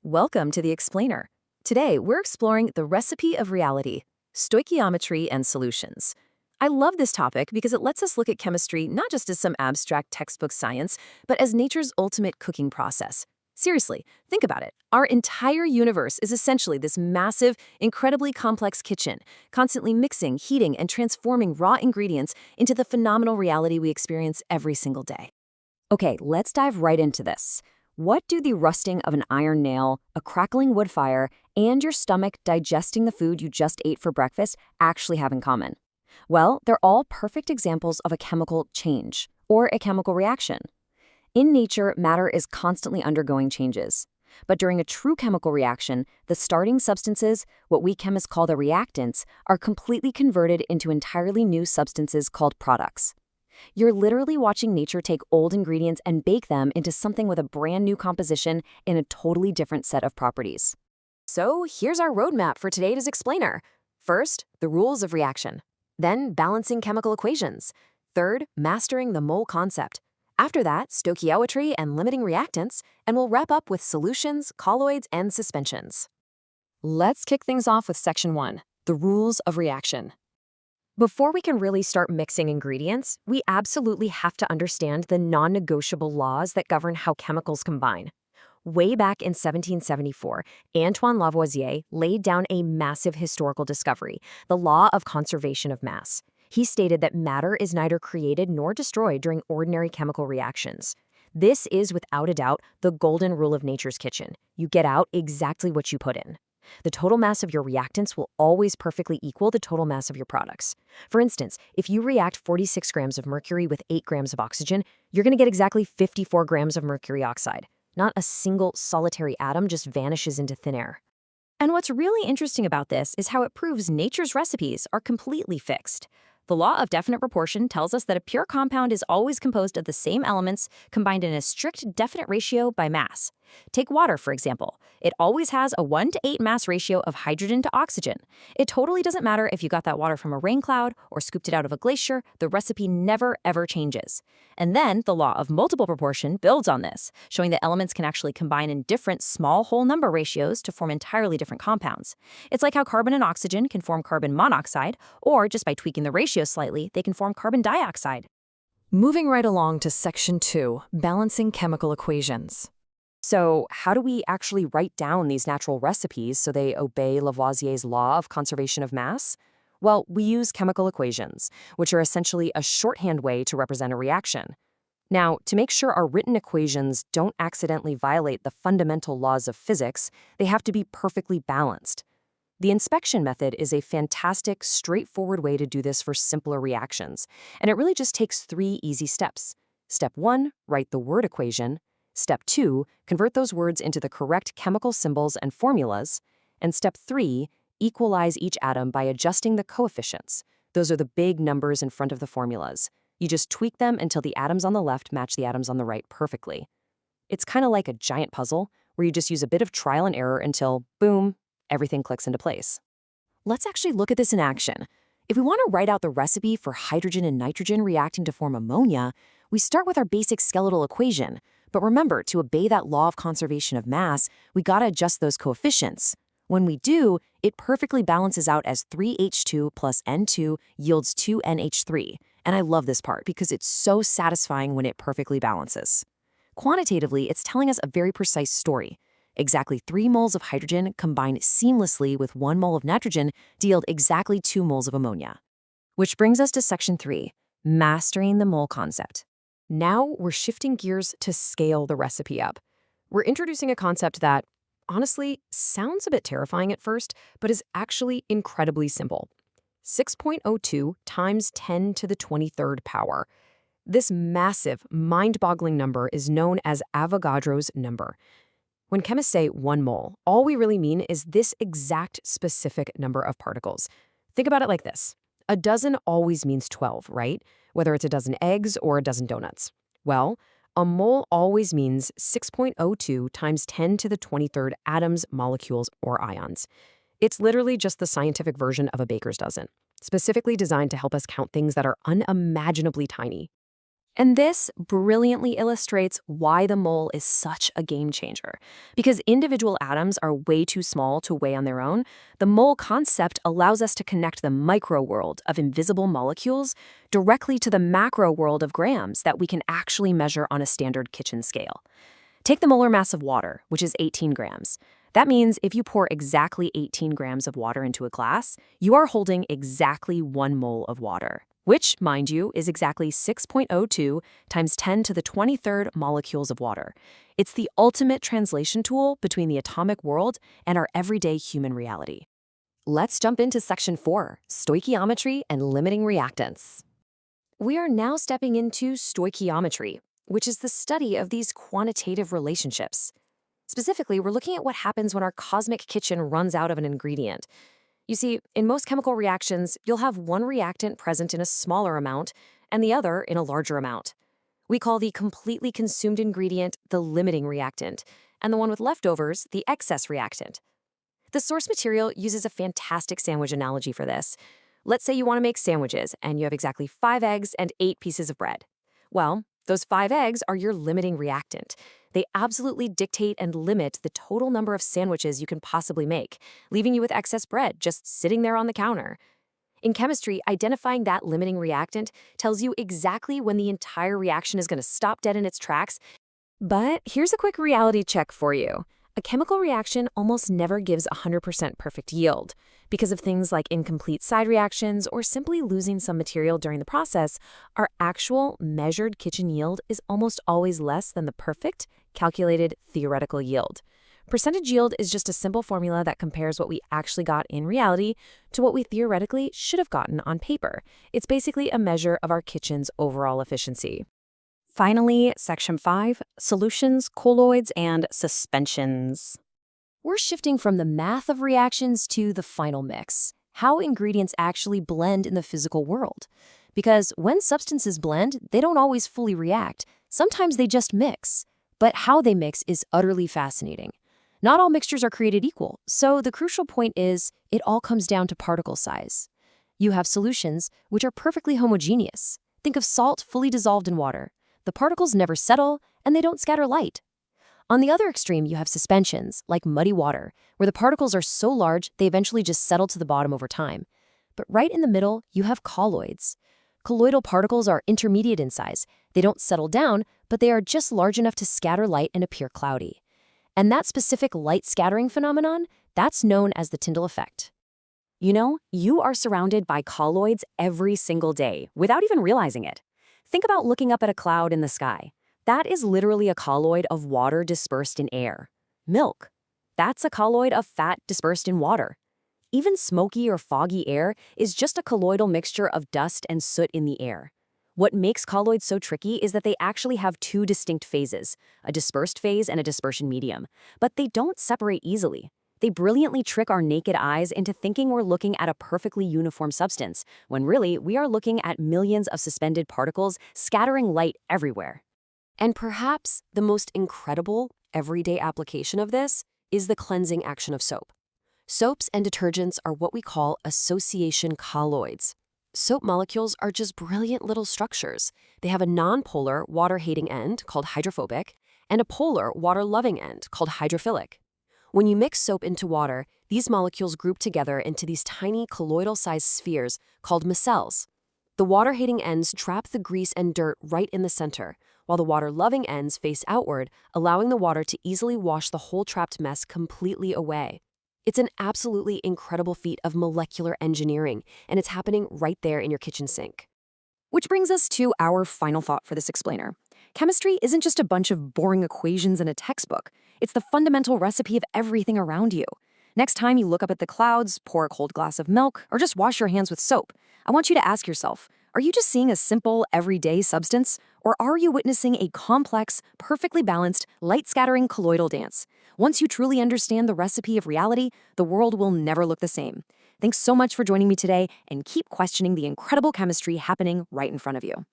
Welcome to The Explainer. Today, we're exploring the recipe of reality, stoichiometry and solutions. I love this topic because it lets us look at chemistry not just as some abstract textbook science, but as nature's ultimate cooking process. Seriously, think about it. Our entire universe is essentially this massive, incredibly complex kitchen, constantly mixing, heating, and transforming raw ingredients into the phenomenal reality we experience every single day. Okay, let's dive right into this. What do the rusting of an iron nail, a crackling wood fire, and your stomach digesting the food you just ate for breakfast actually have in common? Well, they're all perfect examples of a chemical change, or a chemical reaction. In nature, matter is constantly undergoing changes. But during a true chemical reaction, the starting substances, what we chemists call the reactants, are completely converted into entirely new substances called products. You're literally watching nature take old ingredients and bake them into something with a brand new composition and a totally different set of properties. So here's our roadmap for today's explainer. First, the rules of reaction. Then, balancing chemical equations. Third, mastering the mole concept. After that, stoichiometry and limiting reactants, and we'll wrap up with solutions, colloids, and suspensions. Let's kick things off with Section 1, the rules of reaction. Before we can really start mixing ingredients, we absolutely have to understand the non-negotiable laws that govern how chemicals combine. Way back in 1774, Antoine Lavoisier laid down a massive historical discovery, the law of conservation of mass. He stated that matter is neither created nor destroyed during ordinary chemical reactions. This is, without a doubt, the golden rule of nature's kitchen. You get out exactly what you put in. The total mass of your reactants will always perfectly equal the total mass of your products. For instance, if you react 46 grams of mercury with 8 grams of oxygen, you're going to get exactly 54 grams of mercury oxide. Not a single solitary atom just vanishes into thin air. And what's really interesting about this is how it proves nature's recipes are completely fixed. The law of definite proportion tells us that a pure compound is always composed of the same elements combined in a strict definite ratio by mass. Take water, for example. It always has a 1 to 8 mass ratio of hydrogen to oxygen. It totally doesn't matter if you got that water from a rain cloud or scooped it out of a glacier, the recipe never ever changes. And then the law of multiple proportion builds on this, showing that elements can actually combine in different small whole number ratios to form entirely different compounds. It's like how carbon and oxygen can form carbon monoxide, or just by tweaking the ratio slightly, they can form carbon dioxide. Moving right along to Section 2, balancing chemical equations. So how do we actually write down these natural recipes so they obey Lavoisier's law of conservation of mass? Well, we use chemical equations, which are essentially a shorthand way to represent a reaction. Now, to make sure our written equations don't accidentally violate the fundamental laws of physics, they have to be perfectly balanced. The inspection method is a fantastic, straightforward way to do this for simpler reactions, and it really just takes 3 easy steps. Step 1, write the word equation. Step 2, convert those words into the correct chemical symbols and formulas. And Step 3, equalize each atom by adjusting the coefficients. Those are the big numbers in front of the formulas. You just tweak them until the atoms on the left match the atoms on the right perfectly. It's kind of like a giant puzzle where you just use a bit of trial and error until, boom, everything clicks into place. Let's actually look at this in action. If we want to write out the recipe for hydrogen and nitrogen reacting to form ammonia, we start with our basic skeletal equation. But remember, to obey that law of conservation of mass, we gotta adjust those coefficients. When we do, it perfectly balances out as 3H2 plus N2 yields 2NH3. And I love this part because it's so satisfying when it perfectly balances. Quantitatively, it's telling us a very precise story. Exactly 3 moles of hydrogen combined seamlessly with 1 mole of nitrogen to yield exactly 2 moles of ammonia. Which brings us to Section 3, mastering the mole concept. Now we're shifting gears to scale the recipe up. We're introducing a concept that, honestly, sounds a bit terrifying at first, but is actually incredibly simple. 6.02 times 10 to the 23rd power. This massive, mind-boggling number is known as Avogadro's number. When chemists say 1 mole, all we really mean is this exact specific number of particles. Think about it like this. A dozen always means 12, right? Whether it's a dozen eggs or a dozen donuts. Well, a mole always means 6.02 times 10 to the 23rd atoms, molecules, or ions. It's literally just the scientific version of a baker's dozen, specifically designed to help us count things that are unimaginably tiny. And this brilliantly illustrates why the mole is such a game changer. Because individual atoms are way too small to weigh on their own, the mole concept allows us to connect the micro world of invisible molecules directly to the macro world of grams that we can actually measure on a standard kitchen scale. Take the molar mass of water, which is 18 grams. That means if you pour exactly 18 grams of water into a glass, you are holding exactly 1 mole of water, which, mind you, is exactly 6.02 times 10 to the 23rd molecules of water. It's the ultimate translation tool between the atomic world and our everyday human reality. Let's jump into Section 4, Stoichiometry and Limiting Reactants. We are now stepping into stoichiometry, which is the study of these quantitative relationships. Specifically, we're looking at what happens when our cosmic kitchen runs out of an ingredient. You see, in most chemical reactions, you'll have one reactant present in a smaller amount and the other in a larger amount. We call the completely consumed ingredient the limiting reactant, and the one with leftovers the excess reactant. The source material uses a fantastic sandwich analogy for this. Let's say you want to make sandwiches, and you have exactly 5 eggs and 8 pieces of bread. Well, those 5 eggs are your limiting reactant. They absolutely dictate and limit the total number of sandwiches you can possibly make, leaving you with excess bread just sitting there on the counter. In chemistry, identifying that limiting reactant tells you exactly when the entire reaction is going to stop dead in its tracks. But here's a quick reality check for you. A chemical reaction almost never gives 100% perfect yield. Because of things like incomplete side reactions or simply losing some material during the process, our actual measured kitchen yield is almost always less than the perfect, calculated theoretical yield. Percentage yield is just a simple formula that compares what we actually got in reality to what we theoretically should have gotten on paper. It's basically a measure of our kitchen's overall efficiency. Finally, Section 5, Solutions, Colloids, and Suspensions. We're shifting from the math of reactions to the final mix, how ingredients actually blend in the physical world. Because when substances blend, they don't always fully react. Sometimes they just mix. But how they mix is utterly fascinating. Not all mixtures are created equal, so the crucial point is it all comes down to particle size. You have solutions, which are perfectly homogeneous. Think of salt fully dissolved in water. The particles never settle, and they don't scatter light. On the other extreme, you have suspensions, like muddy water, where the particles are so large they eventually just settle to the bottom over time. But right in the middle, you have colloids. Colloidal particles are intermediate in size. They don't settle down, but they are just large enough to scatter light and appear cloudy. And that specific light scattering phenomenon, that's known as the Tyndall effect. You know, you are surrounded by colloids every single day without even realizing it. Think about looking up at a cloud in the sky. That is literally a colloid of water dispersed in air. Milk. That's a colloid of fat dispersed in water. Even smoky or foggy air is just a colloidal mixture of dust and soot in the air. What makes colloids so tricky is that they actually have 2 distinct phases, a dispersed phase and a dispersion medium, but they don't separate easily. They brilliantly trick our naked eyes into thinking we're looking at a perfectly uniform substance, when really we are looking at millions of suspended particles scattering light everywhere. And perhaps the most incredible, everyday application of this is the cleansing action of soap. Soaps and detergents are what we call association colloids. Soap molecules are just brilliant little structures. They have a nonpolar water-hating end, called hydrophobic, and a polar water-loving end, called hydrophilic. When you mix soap into water, these molecules group together into these tiny colloidal-sized spheres called micelles. The water-hating ends trap the grease and dirt right in the center, while the water-loving ends face outward, allowing the water to easily wash the whole trapped mess completely away. It's an absolutely incredible feat of molecular engineering, and it's happening right there in your kitchen sink. Which brings us to our final thought for this explainer. Chemistry isn't just a bunch of boring equations in a textbook. It's the fundamental recipe of everything around you. Next time you look up at the clouds, pour a cold glass of milk, or just wash your hands with soap, I want you to ask yourself, are you just seeing a simple, everyday substance, or are you witnessing a complex, perfectly balanced, light-scattering colloidal dance? Once you truly understand the recipe of reality, the world will never look the same. Thanks so much for joining me today, and keep questioning the incredible chemistry happening right in front of you.